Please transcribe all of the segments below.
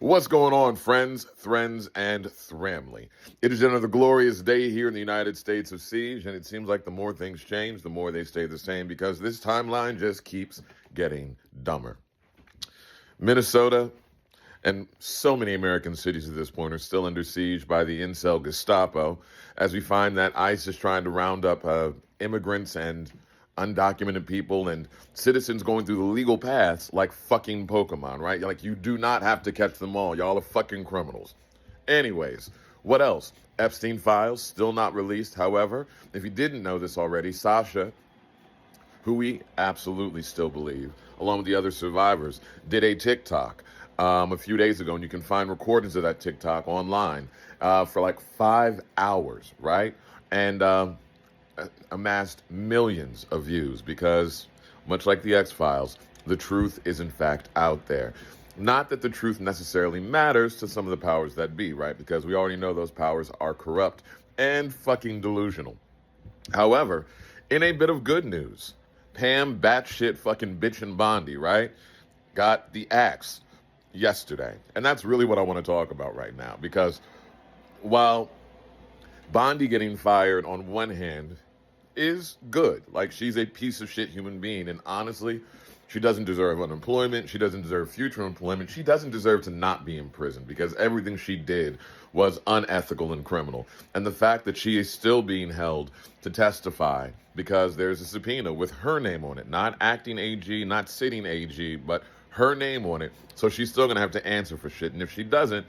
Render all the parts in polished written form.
What's going on, friends, friends, and thramly? It is another glorious day here in the United States of Siege, and it seems like the more things change, the more they stay the same because this timeline just keeps getting dumber. Minnesota and so many American cities at this point are still under siege by the incel Gestapo, as we find that ICE is trying to round up immigrants and undocumented people and citizens going through the legal paths like fucking Pokemon, right? Like, you do not have to catch them all. Y'all are fucking criminals. Anyways, what else? Epstein files still not released. However, if you didn't know this already, Sasha, who we absolutely still believe, along with the other survivors, did a TikTok a few days ago, and you can find recordings of that TikTok online for like 5 hours, right? And amassed millions of views because, much like the X-Files, the truth is in fact out there. Not that the truth necessarily matters to some of the powers that be, right? Because we already know those powers are corrupt and fucking delusional. However, in a bit of good news, Pam batshit fucking bitchin' Bondi, right, got the axe yesterday. And that's really what I want to talk about right now. Because while Bondi getting fired on one hand is good, like, she's a piece of shit human being, and honestly, she doesn't deserve unemployment. She doesn't deserve future employment. She doesn't deserve to not be in prison because everything she did was unethical and criminal. And the fact that she is still being held to testify because there's a subpoena with her name on it, not acting AG, not sitting AG, but her name on it. So she's still going to have to answer for shit. And if she doesn't,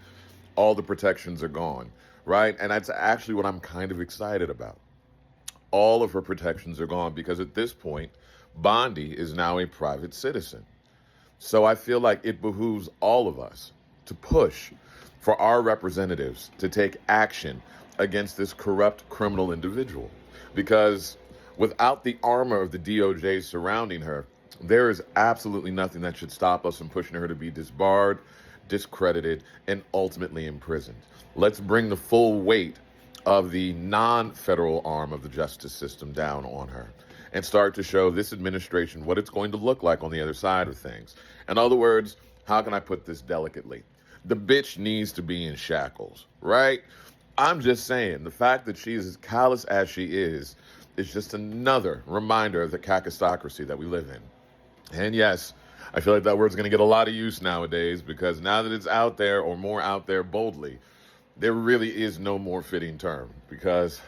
all the protections are gone, right? And that's actually what I'm kind of excited about. All of her protections are gone because at this point, Bondi is now a private citizen. So I feel like it behooves all of us to push for our representatives to take action against this corrupt criminal individual. Because without the armor of the DOJ surrounding her, there is absolutely nothing that should stop us from pushing her to be disbarred, discredited, and ultimately imprisoned. Let's bring the full weight of the non-federal arm of the justice system down on her and start to show this administration what it's going to look like on the other side of things. In other words, how can I put this delicately? The bitch needs to be in shackles, right? I'm just saying, the fact that she is as callous as she is just another reminder of the kakistocracy that we live in. And yes, I feel like that word's going to get a lot of use nowadays because now that it's out there, or more out there boldly, there really is no more fitting term because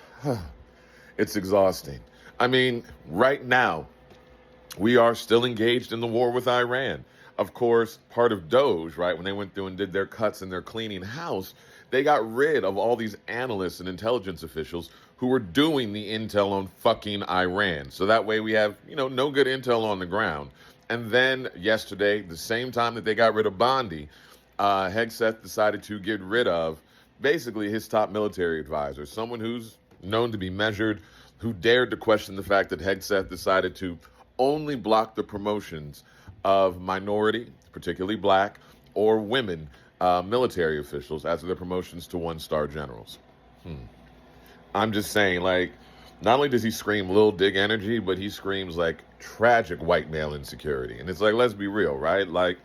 it's exhausting. I mean, right now, we are still engaged in the war with Iran. Of course, part of Doge, right, when they went through and did their cuts and their cleaning house, they got rid of all these analysts and intelligence officials who were doing the intel on fucking Iran. So that way we have, no good intel on the ground. And then yesterday, the same time that they got rid of Bondi, Hegseth decided to get rid of basically his top military advisor, someone who's known to be measured, who dared to question the fact that Hegseth decided to only block the promotions of minority, particularly black, or women military officials as their promotions to one-star generals. I'm just saying, like, not only does he scream Lil Dig energy, but he screams, like, tragic white male insecurity. And it's like, let's be real, right? Like,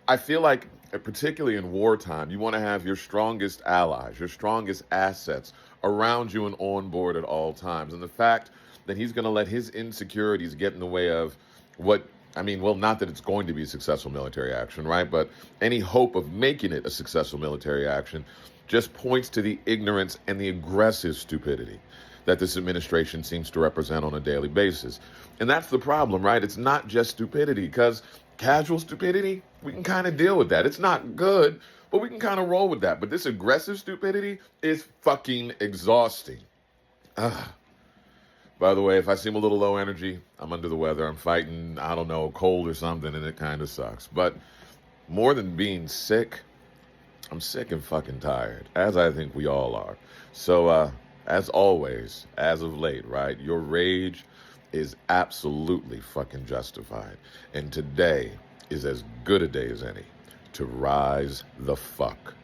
I feel like, particularly in wartime, you want to have your strongest allies, your strongest assets around you and on board at all times. And the fact that he's going to let his insecurities get in the way of not that it's going to be a successful military action, right? But any hope of making it a successful military action just points to the ignorance and the aggressive stupidity that this administration seems to represent on a daily basis. And that's the problem, right? It's not just stupidity, because casual stupidity, we can kind of deal with that. It's not good, but we can kind of roll with that. But this aggressive stupidity is fucking exhausting. By the way, if I seem a little low energy, I'm under the weather. I'm fighting, I don't know, a cold or something, and it kind of sucks. But more than being sick, I'm sick and fucking tired, as I think we all are. So, as always, as of late, right, your rage is absolutely fucking justified. And today is as good a day as any to rise the fuck